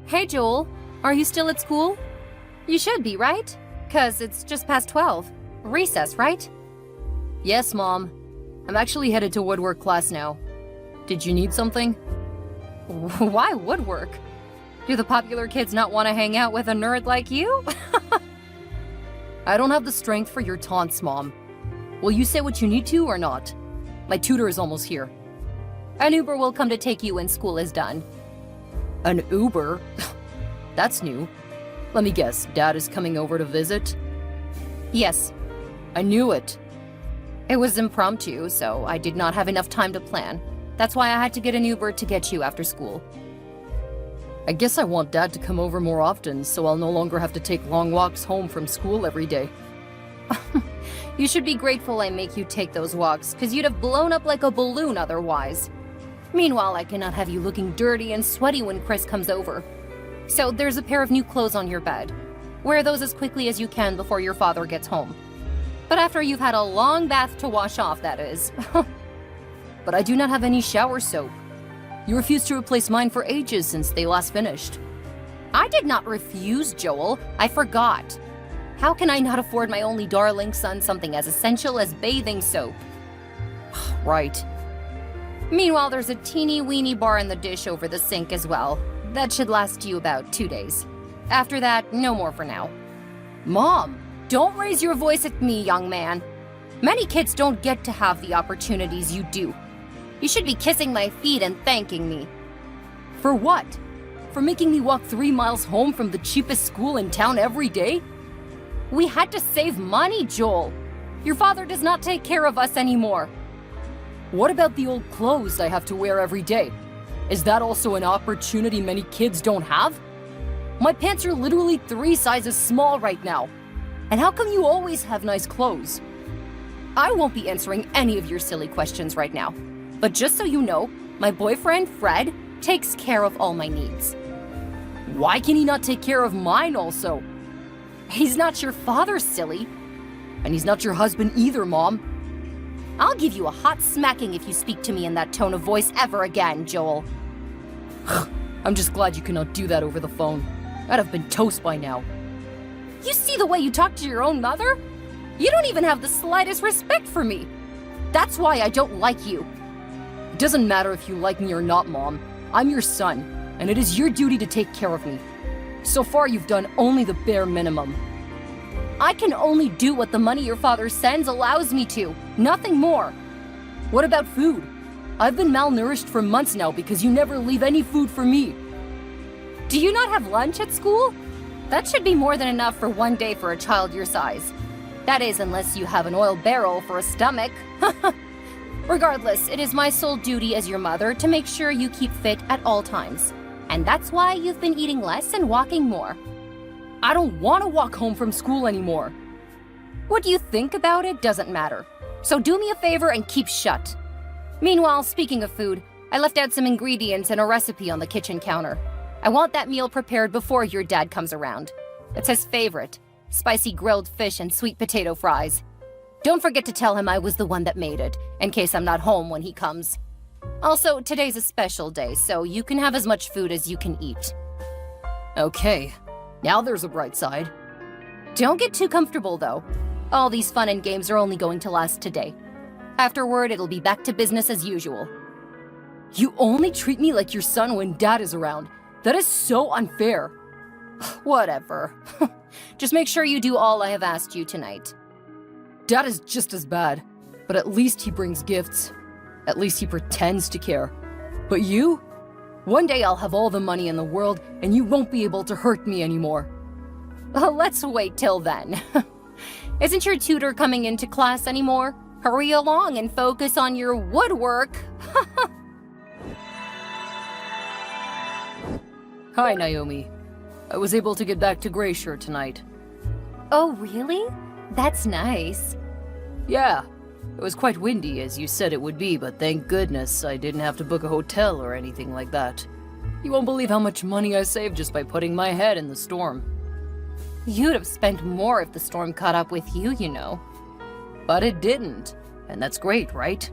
Hey Joel, are you still at school? You should be, right? 'Cause it's just past 12. Recess, right? Yes, Mom. I'm actually headed to woodwork class now. Did you need something? Why woodwork? Do the popular kids not want to hang out with a nerd like you? I don't have the strength for your taunts, Mom. Will you say what you need to or not? My tutor is almost here. An Uber will come to take you when school is done. An Uber? That's new. Let me guess, Dad is coming over to visit? Yes. I knew it. It was impromptu, so I did not have enough time to plan. That's why I had to get an Uber to get you after school. I guess I want Dad to come over more often, so I'll no longer have to take long walks home from school every day. You should be grateful I make you take those walks, because you'd have blown up like a balloon otherwise. Meanwhile, I cannot have you looking dirty and sweaty when Chris comes over. So there's a pair of new clothes on your bed. Wear those as quickly as you can before your father gets home. But after you've had a long bath to wash off, that is. But I do not have any shower soap. You refused to replace mine for ages since they last finished. I did not refuse, Joel. I forgot. How can I not afford my only darling son something as essential as bathing soap? Right. Meanwhile, there's a teeny-weeny bar in the dish over the sink as well. That should last you about 2 days. After that, no more for now. Mom! Don't raise your voice at me, young man. Many kids don't get to have the opportunities you do. You should be kissing my feet and thanking me. For what? For making me walk 3 miles home from the cheapest school in town every day? We had to save money, Joel. Your father does not take care of us anymore. What about the old clothes I have to wear every day? Is that also an opportunity many kids don't have? My pants are literally 3 sizes small right now. And how come you always have nice clothes? I won't be answering any of your silly questions right now. But just so you know, my boyfriend, Fred, takes care of all my needs. Why can he not take care of mine also? He's not your father, silly. And he's not your husband either, Mom. I'll give you a hot smacking if you speak to me in that tone of voice ever again, Joel. I'm just glad you cannot do that over the phone. I'd have been toast by now. You see the way you talk to your own mother? You don't even have the slightest respect for me. That's why I don't like you. It doesn't matter if you like me or not, Mom. I'm your son, and it is your duty to take care of me. So far, you've done only the bare minimum. I can only do what the money your father sends allows me to, nothing more. What about food? I've been malnourished for months now because you never leave any food for me. Do you not have lunch at school? That should be more than enough for 1 day for a child your size. That is, unless you have an oil barrel for a stomach. Regardless, it is my sole duty as your mother to make sure you keep fit at all times. And that's why you've been eating less and walking more. I don't want to walk home from school anymore. What you think about it doesn't matter. So do me a favor and keep shut. Meanwhile, speaking of food, I left out some ingredients and a recipe on the kitchen counter. I want that meal prepared before your dad comes around. It's his favorite. Spicy grilled fish and sweet potato fries. Don't forget to tell him I was the one that made it, in case I'm not home when he comes. Also, today's a special day, so you can have as much food as you can eat. Okay, now there's a bright side. Don't get too comfortable, though. All these fun and games are only going to last today. Afterward, it'll be back to business as usual. You only treat me like your son when Dad is around. That is so unfair. Whatever. Just make sure you do all I have asked you tonight. Dad is just as bad, but at least he brings gifts. At least he pretends to care. But you? One day I'll have all the money in the world, and you won't be able to hurt me anymore. Let's wait till then. Isn't your tutor coming into class anymore? Hurry along and focus on your woodwork. Hi, Naomi. I was able to get back to Glacier tonight. Oh, really? That's nice. Yeah. It was quite windy, as you said it would be, but thank goodness I didn't have to book a hotel or anything like that. You won't believe how much money I saved just by putting my head in the storm. You'd have spent more if the storm caught up with you, you know. But it didn't. And that's great, right?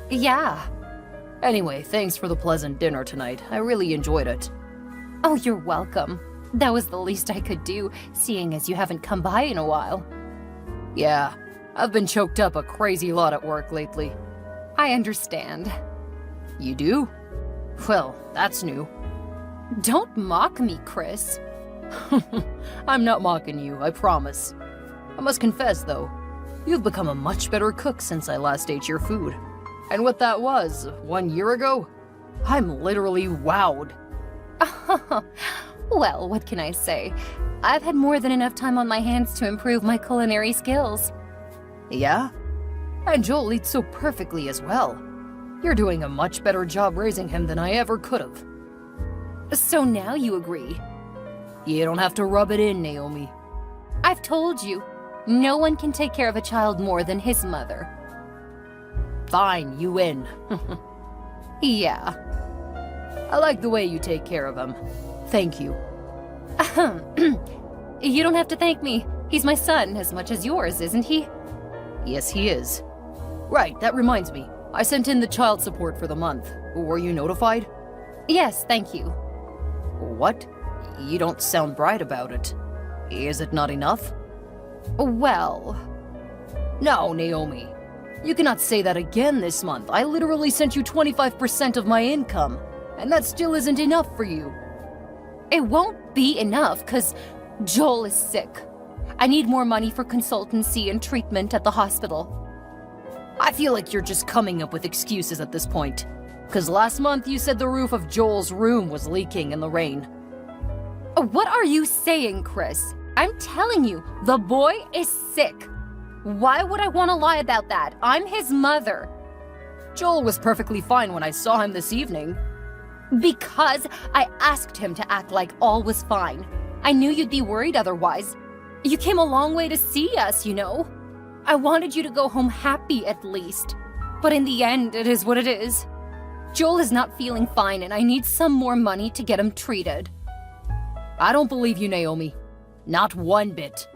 Yeah. Anyway, thanks for the pleasant dinner tonight. I really enjoyed it. Oh, you're welcome. That was the least I could do, seeing as you haven't come by in a while. Yeah, I've been choked up a crazy lot at work lately. I understand. You do? Well, that's new. Don't mock me, Chris. I'm not mocking you, I promise. I must confess, though, you've become a much better cook since I last ate your food. And what that was, 1 year ago? I'm literally wowed. Well, what can I say? I've had more than enough time on my hands to improve my culinary skills. Yeah? And Joel eats so perfectly as well. You're doing a much better job raising him than I ever could have. So now you agree? You don't have to rub it in, Naomi. I've told you, no one can take care of a child more than his mother. Fine, you win. Yeah. I like the way you take care of him. Thank you. You don't have to thank me. He's my son as much as yours, isn't he? Yes, he is. Right, that reminds me. I sent in the child support for the month. Were you notified? Yes, thank you. What? You don't sound bright about it. Is it not enough? Well... No, Naomi. You cannot say that again this month. I literally sent you 25% of my income, and that still isn't enough for you. It won't be enough, because Joel is sick. I need more money for consultancy and treatment at the hospital. I feel like you're just coming up with excuses at this point. Because last month you said the roof of Joel's room was leaking in the rain. What are you saying, Chris? I'm telling you, the boy is sick. Why would I want to lie about that? I'm his mother. Joel was perfectly fine when I saw him this evening. Because I asked him to act like all was fine. I knew you'd be worried otherwise. You came a long way to see us, you know. I wanted you to go home happy at least. But in the end, it is what it is. Joel is not feeling fine and I need some more money to get him treated. I don't believe you, Naomi. Not one bit.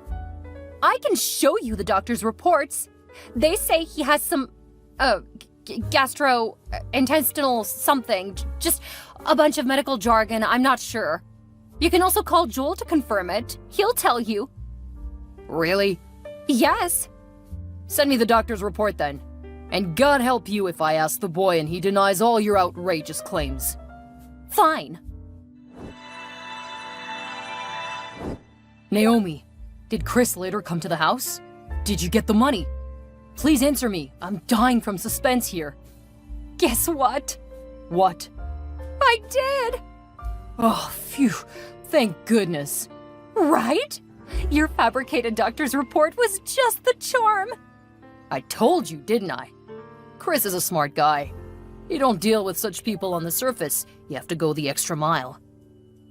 I can show you the doctor's reports. They say he has some, gastrointestinal something. Just a bunch of medical jargon, I'm not sure. You can also call Joel to confirm it. He'll tell you. Really? Yes. Send me the doctor's report then. And God help you if I ask the boy and he denies all your outrageous claims. Fine. Naomi, did Chris later come to the house? Did you get the money? Please answer me. I'm dying from suspense here. Guess what? What? I did! Oh, phew. Thank goodness. Right? Your fabricated doctor's report was just the charm. I told you, didn't I? Chris is a smart guy. You don't deal with such people on the surface. You have to go the extra mile.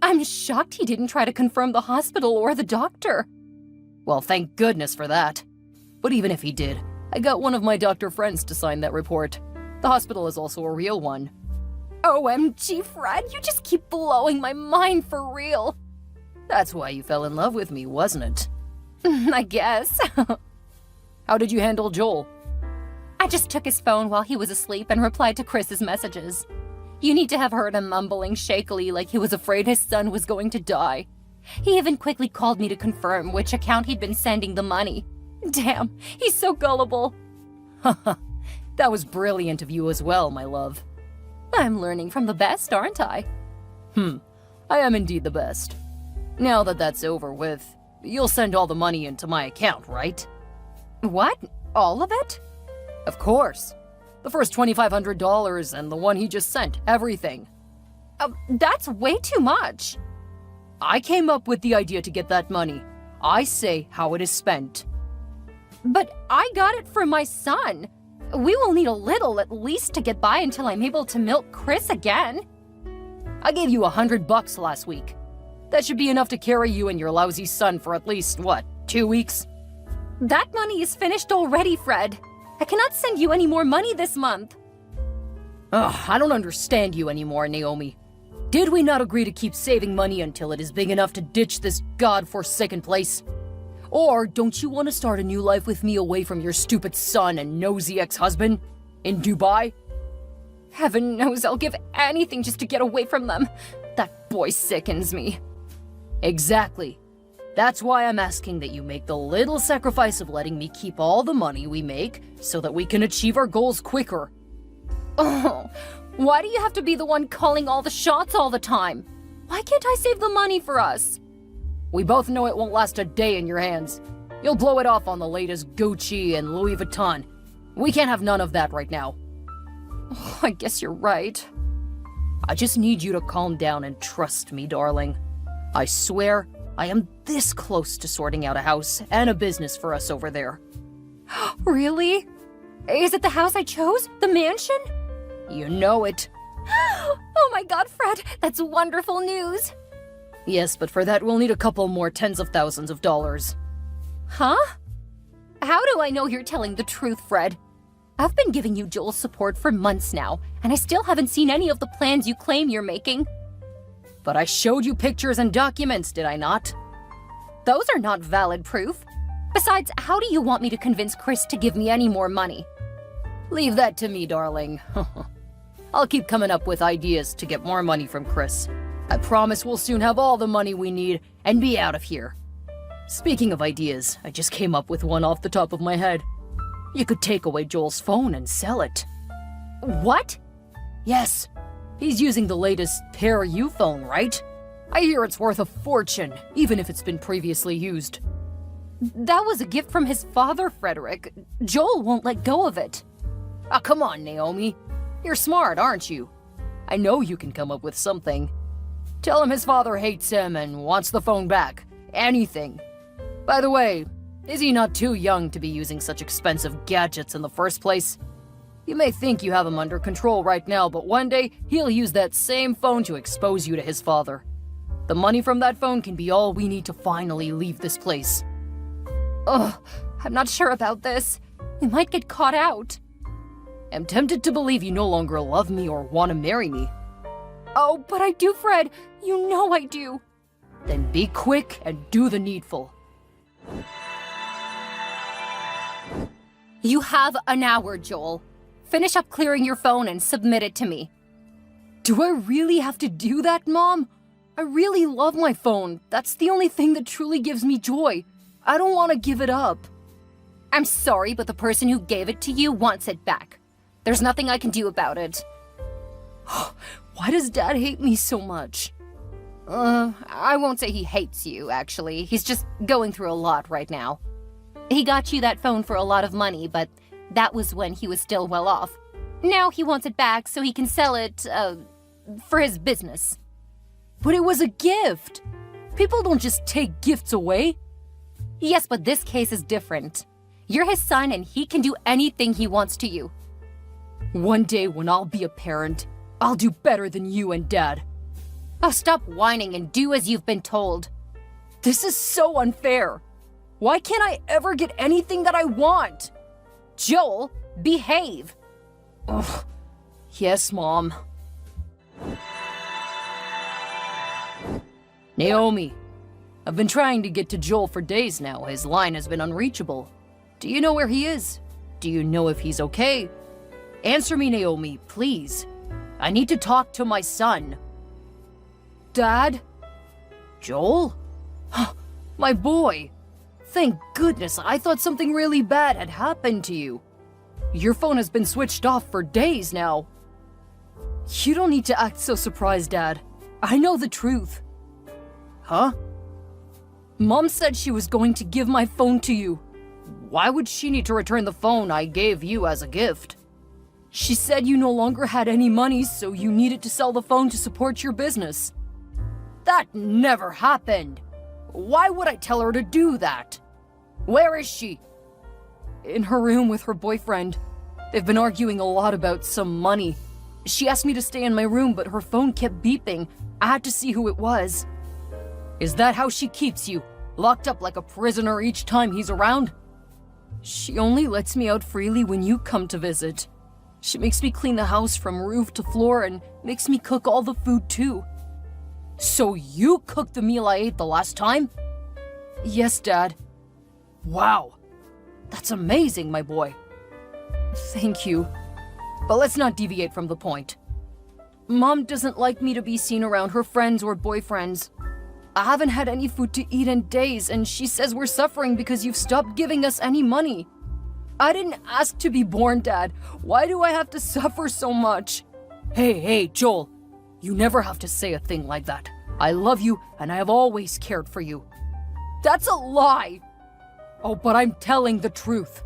I'm shocked he didn't try to confirm the hospital or the doctor. Well, thank goodness for that. But even if he did, I got one of my doctor friends to sign that report. The hospital is also a real one. OMG, Fred, you just keep blowing my mind for real. That's why you fell in love with me, wasn't it? I guess. How did you handle Joel? I just took his phone while he was asleep and replied to Chris's messages. You need to have heard him mumbling shakily like he was afraid his son was going to die. He even quickly called me to confirm which account he'd been sending the money. Damn, he's so gullible. Haha, that was brilliant of you as well, my love. I'm learning from the best, aren't I? I am indeed the best. Now that that's over with, you'll send all the money into my account, right? What? All of it? Of course. The first $2,500 and the one he just sent, everything. That's way too much. I came up with the idea to get that money. I say how it is spent. But I got it for my son. We will need a little at least to get by until I'm able to milk Chris again. I gave you $100 last week. That should be enough to carry you and your lousy son for at least, 2 weeks? That money is finished already, Fred. I cannot send you any more money this month. Ugh, I don't understand you anymore, Naomi. Did we not agree to keep saving money until it is big enough to ditch this god-forsaken place? Or don't you want to start a new life with me away from your stupid son and nosy ex-husband? In Dubai? Heaven knows I'll give anything just to get away from them. That boy sickens me. Exactly. That's why I'm asking that you make the little sacrifice of letting me keep all the money we make so that we can achieve our goals quicker. Oh, why do you have to be the one calling all the shots all the time? Why can't I save the money for us? We both know it won't last a day in your hands. You'll blow it off on the latest Gucci and Louis Vuitton. We can't have none of that right now. Oh, I guess you're right. I just need you to calm down and trust me, darling. I swear, I am this close to sorting out a house and a business for us over there. Really? Is it the house I chose? The mansion? You know it. Oh my god, Fred, that's wonderful news. Yes, but for that we'll need a couple more tens of thousands of dollars. Huh? How do I know you're telling the truth, Fred? I've been giving you Joel's support for months now, and I still haven't seen any of the plans you claim you're making. But I showed you pictures and documents, did I not? Those are not valid proof. Besides, how do you want me to convince Chris to give me any more money? Leave that to me, darling. I'll keep coming up with ideas to get more money from Chris. I promise we'll soon have all the money we need and be out of here. Speaking of ideas, I just came up with one off the top of my head. You could take away Joel's phone and sell it. What? Yes. He's using the latest Pear Ex phone, right? I hear it's worth a fortune, even if it's been previously used. That was a gift from his father, Frederick. Joel won't let go of it. Ah, come on, Naomi. You're smart, aren't you? I know you can come up with something. Tell him his father hates him and wants the phone back. Anything. By the way, is he not too young to be using such expensive gadgets in the first place? You may think you have him under control right now, but one day he'll use that same phone to expose you to his father. The money from that phone can be all we need to finally leave this place. Ugh, I'm not sure about this. We might get caught out. I'm tempted to believe you no longer love me or want to marry me. Oh, but I do, Fred. You know I do. Then be quick and do the needful. You have an hour, Joel. Finish up clearing your phone and submit it to me. Do I really have to do that, Mom? I really love my phone. That's the only thing that truly gives me joy. I don't want to give it up. I'm sorry, but the person who gave it to you wants it back. There's nothing I can do about it. Why does Dad hate me so much? I won't say he hates you, actually. He's just going through a lot right now. He got you that phone for a lot of money, but that was when he was still well off. Now he wants it back so he can sell it, for his business. But it was a gift. People don't just take gifts away. Yes, but this case is different. You're his son and he can do anything he wants to you. One day when I'll be a parent, I'll do better than you and Dad. Oh, stop whining and do as you've been told. This is so unfair. Why can't I ever get anything that I want? Joel, behave. Ugh. Yes, Mom. Naomi, I've been trying to get to Joel for days now. His line has been unreachable. Do you know where he is? Do you know if he's okay? Answer me, Naomi, please. I need to talk to my son. Dad? Joel? My boy. Thank goodness, I thought something really bad had happened to you. Your phone has been switched off for days now. You don't need to act so surprised, Dad. I know the truth. Huh? Mom said she was going to give my phone to you. Why would she need to return the phone I gave you as a gift? She said you no longer had any money, so you needed to sell the phone to support your business. That never happened. Why would I tell her to do that? Where is she? In her room with her boyfriend. They've been arguing a lot about some money. She asked me to stay in my room, but her phone kept beeping. I had to see who it was. Is that how she keeps you? Locked up like a prisoner each time he's around? She only lets me out freely when you come to visit. She makes me clean the house from roof to floor and makes me cook all the food too. So you cooked the meal I ate the last time? Yes, Dad. Wow. That's amazing, my boy. Thank you. But let's not deviate from the point. Mom doesn't like me to be seen around her friends or boyfriends. I haven't had any food to eat in days, and she says we're suffering because you've stopped giving us any money. I didn't ask to be born, Dad. Why do I have to suffer so much? Hey, Joel. You never have to say a thing like that. I love you, and I have always cared for you. That's a lie! Oh, but I'm telling the truth.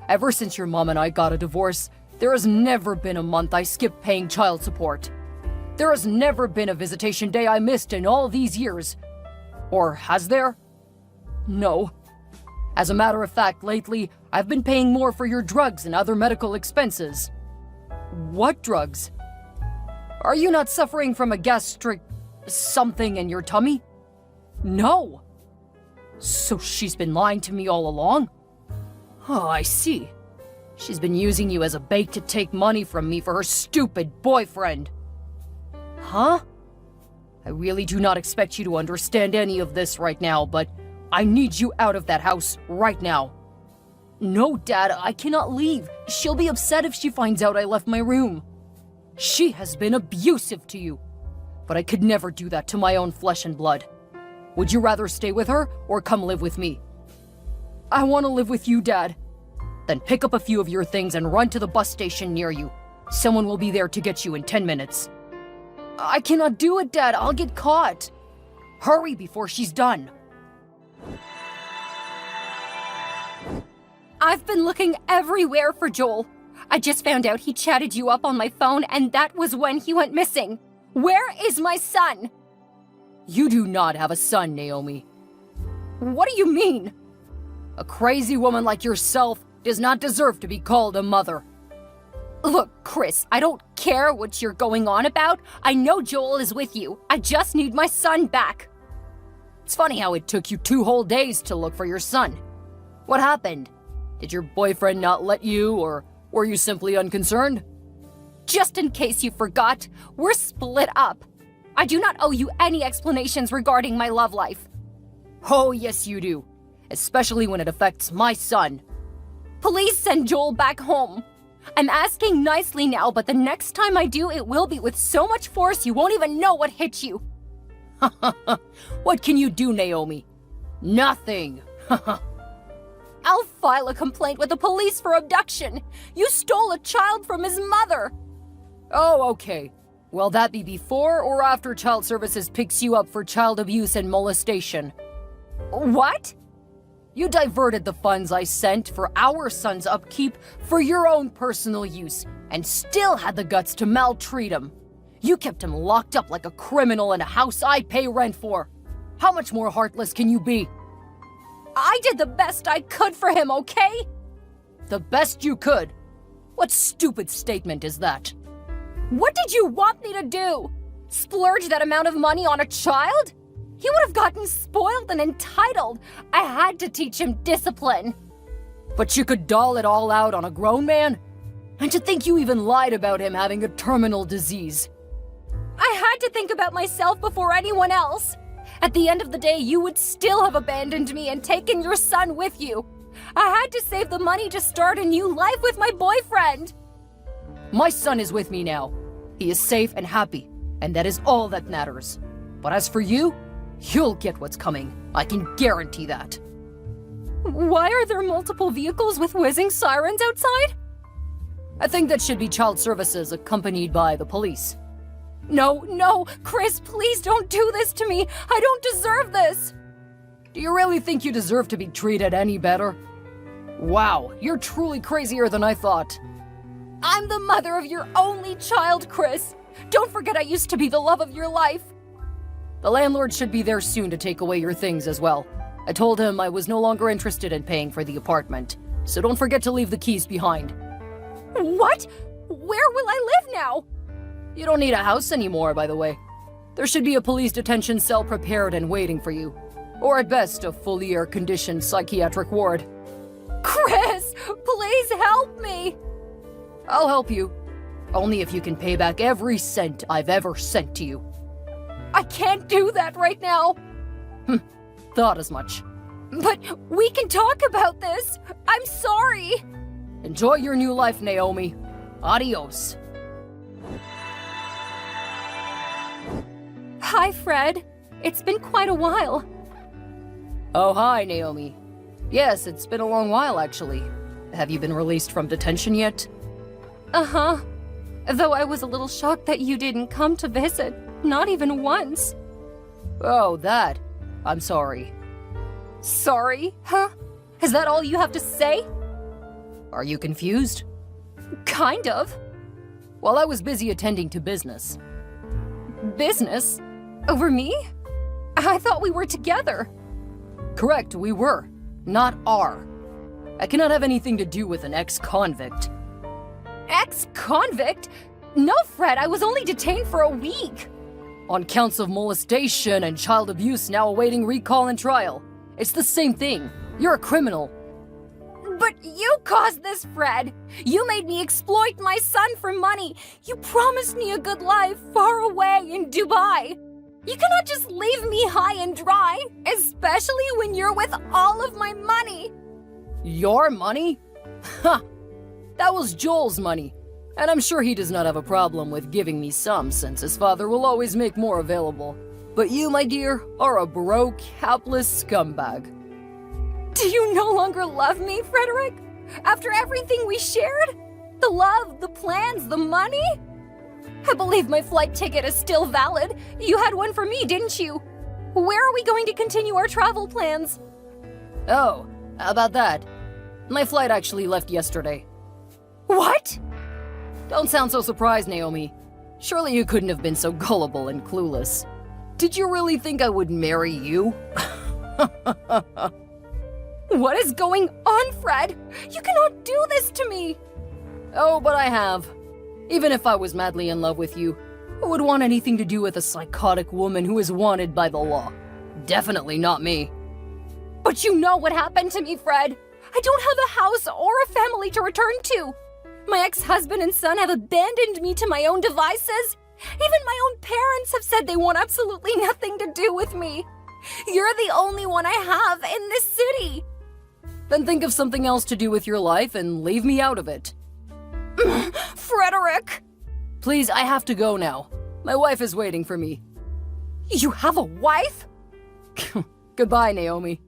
Ever since your mom and I got a divorce, there has never been a month I skipped paying child support. There has never been a visitation day I missed in all these years. Or has there? No. As a matter of fact, lately, I've been paying more for your drugs and other medical expenses. What drugs? Are you not suffering from a gastric something in your tummy? No. So she's been lying to me all along? Oh, I see. She's been using you as a bait to take money from me for her stupid boyfriend. Huh? I really do not expect you to understand any of this right now, but I need you out of that house right now. No, Dad, I cannot leave. She'll be upset if she finds out I left my room. She has been abusive to you. But I could never do that to my own flesh and blood. Would you rather stay with her or come live with me? I want to live with you, Dad. Then pick up a few of your things and run to the bus station near you. Someone will be there to get you in 10 minutes. I cannot do it, Dad. I'll get caught. Hurry before she's done. I've been looking everywhere for Joel. I just found out he chatted you up on my phone, and that was when he went missing. Where is my son? You do not have a son, Naomi. What do you mean? A crazy woman like yourself does not deserve to be called a mother. Look, Chris, I don't care what you're going on about. I know Joel is with you. I just need my son back. It's funny how it took you 2 whole days to look for your son. What happened? Did your boyfriend not let you, or were you simply unconcerned? Just in case you forgot, we're split up. I do not owe you any explanations regarding my love life. Oh, yes you do. Especially when it affects my son. Please send Joel back home. I'm asking nicely now, but the next time I do, it will be with so much force you won't even know what hit you. What can you do, Naomi? Nothing. I'll file a complaint with the police for abduction. You stole a child from his mother. Oh, okay. Will that be before or after Child Services picks you up for child abuse and molestation? What? You diverted the funds I sent for our son's upkeep for your own personal use and still had the guts to maltreat him. You kept him locked up like a criminal in a house I pay rent for. How much more heartless can you be? I did the best I could for him, okay? The best you could? What stupid statement is that? What did you want me to do? Splurge that amount of money on a child? He would have gotten spoiled and entitled. I had to teach him discipline. But you could doll it all out on a grown man? And to think you even lied about him having a terminal disease. I had to think about myself before anyone else. At the end of the day, you would still have abandoned me and taken your son with you. I had to save the money to start a new life with my boyfriend. My son is with me now. He is safe and happy, and that is all that matters. But as for you, you'll get what's coming. I can guarantee that. Why are there multiple vehicles with whizzing sirens outside? I think that should be Child Services accompanied by the police. No, Chris, please don't do this to me. I don't deserve this. Do you really think you deserve to be treated any better? Wow, you're truly crazier than I thought. I'm the mother of your only child, Chris. Don't forget I used to be the love of your life. The landlord should be there soon to take away your things as well. I told him I was no longer interested in paying for the apartment, so don't forget to leave the keys behind. What? Where will I live now? You don't need a house anymore, by the way. There should be a police detention cell prepared and waiting for you. Or at best, a fully air-conditioned psychiatric ward. Chris, please help me! I'll help you. Only if you can pay back every cent I've ever sent to you. I can't do that right now. Thought as much. But we can talk about this. I'm sorry. Enjoy your new life, Naomi. Adios. Hi, Fred. It's been quite a while. Oh, hi, Naomi. Yes, it's been a long while, actually. Have you been released from detention yet? Uh-huh. Though I was a little shocked that you didn't come to visit. Not even once. Oh, that. I'm sorry. Sorry, huh? Is that all you have to say? Are you confused? Kind of. Well, I was busy attending to business. Business? Over me? I thought we were together. Correct, we were. Not are. I cannot have anything to do with an ex-convict. Ex-convict? No, Fred, I was only detained for a week. On counts of molestation and child abuse now awaiting recall and trial. It's the same thing. You're a criminal. But you caused this, Fred. You made me exploit my son for money. You promised me a good life far away in Dubai. You cannot just leave me high and dry, especially when you're with all of my money. Your money? Ha! That was Joel's money. And I'm sure he does not have a problem with giving me some, since his father will always make more available. But you, my dear, are a broke, hapless scumbag. Do you no longer love me, Frederick? After everything we shared? The love, the plans, the money? I believe my flight ticket is still valid. You had one for me, didn't you? Where are we going to continue our travel plans? Oh, about that. My flight actually left yesterday. What? Don't sound so surprised, Naomi. Surely you couldn't have been so gullible and clueless. Did you really think I would marry you? What is going on, Fred? You cannot do this to me! Oh, but I have. Even if I was madly in love with you, who would want anything to do with a psychotic woman who is wanted by the law? Definitely not me. But you know what happened to me, Fred. I don't have a house or a family to return to. My ex-husband and son have abandoned me to my own devices. Even my own parents have said they want absolutely nothing to do with me. You're the only one I have in this city. Then think of something else to do with your life and leave me out of it. Frederick! Please, I have to go now. My wife is waiting for me. You have a wife? Goodbye, Naomi.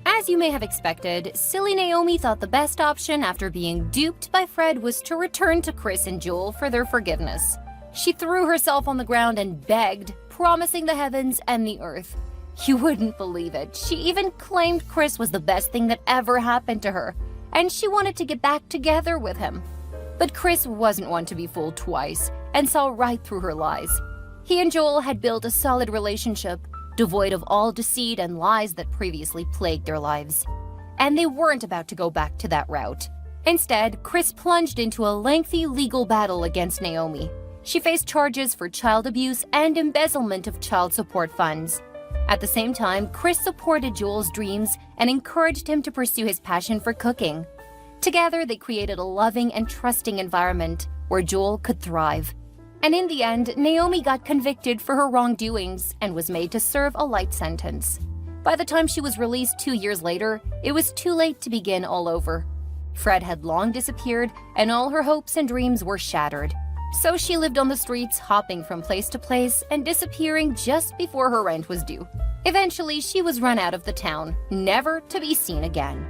As you may have expected, silly Naomi thought the best option after being duped by Fred was to return to Chris and Joel for their forgiveness. She threw herself on the ground and begged, promising the heavens and the earth. You wouldn't believe it. She even claimed Chris was the best thing that ever happened to her, and she wanted to get back together with him. But Chris wasn't one to be fooled twice, and saw right through her lies. He and Joel had built a solid relationship, devoid of all deceit and lies that previously plagued their lives. And they weren't about to go back to that route. Instead, Chris plunged into a lengthy legal battle against Naomi. She faced charges for child abuse and embezzlement of child support funds. At the same time, Chris supported Joel's dreams and encouraged him to pursue his passion for cooking. Together, they created a loving and trusting environment where Joel could thrive. And in the end, Naomi got convicted for her wrongdoings and was made to serve a light sentence. By the time she was released 2 years later, it was too late to begin all over. Fred had long disappeared, and all her hopes and dreams were shattered. So she lived on the streets, hopping from place to place and disappearing just before her rent was due. Eventually, she was run out of the town, never to be seen again.